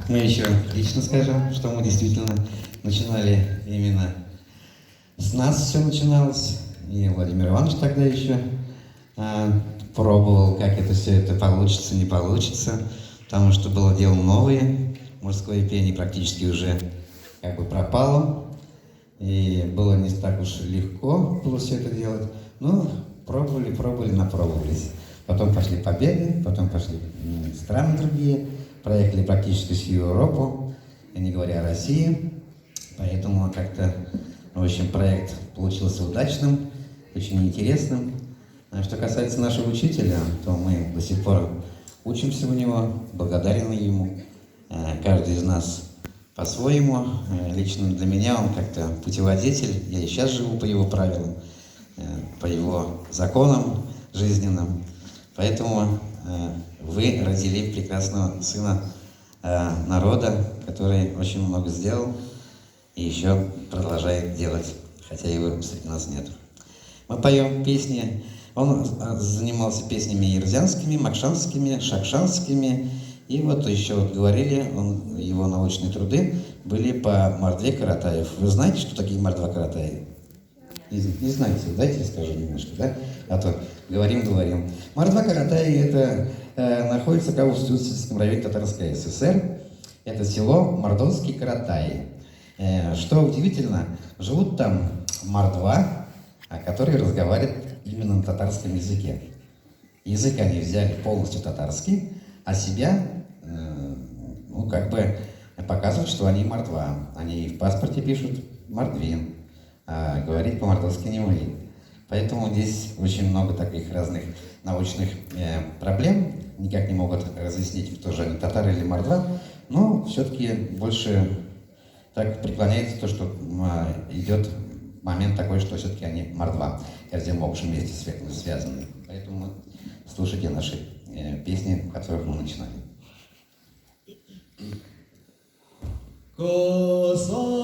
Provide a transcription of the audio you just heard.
Мы еще лично скажем, что мы действительно начинали именно с нас все начиналось. И Владимир Иванович тогда еще пробовал, как это все это получится, не получится. Потому что было дело новое. Мужское пение практически уже как бы пропало. И было не так уж легко было все это делать. Но пробовали, напробовались. Потом пошли победы, потом пошли страны другие. Проехали практически всю Европу, не говоря о России. Поэтому как-то, в общем, проект получился удачным, очень интересным. А что касается нашего учителя, то мы до сих пор учимся у него, благодарны ему. Каждый из нас по-своему. Лично для меня он как-то путеводитель. Я и сейчас живу по его правилам, по его законам жизненным. Поэтому вы родили прекрасного сына народа, который очень много сделал и еще продолжает делать, хотя его среди нас нет. Мы поем песни. Он занимался песнями ерзянскими, макшанскими, шакшанскими. И вот еще вот говорили, его научные труды были по Мордве Каратаев. Вы знаете, что такие Мордва Каратаи? Не знаете, дайте скажу немножко, да? А то говорим. Мордва Каратаи это находится в Калужско-Устюжском районе Татарской ССР. Это село Мордовский Каратаи. Что удивительно, живут там мордва, которые разговаривают именно на татарском языке. Язык они взяли полностью татарский, а себя, как бы показывают, что они мордва. Они в паспорте пишут мордвин, а говорить по-мордовски не умеют. Поэтому здесь очень много таких разных научных проблем. Никак не могут разъяснить, кто же они, татары или мордва. Но все-таки больше так преклоняется то, что идет момент такой, что все-таки они мордва. Эрзем-Мокш вместе связаны. Поэтому слушайте наши песни, которых мы начинали. Коса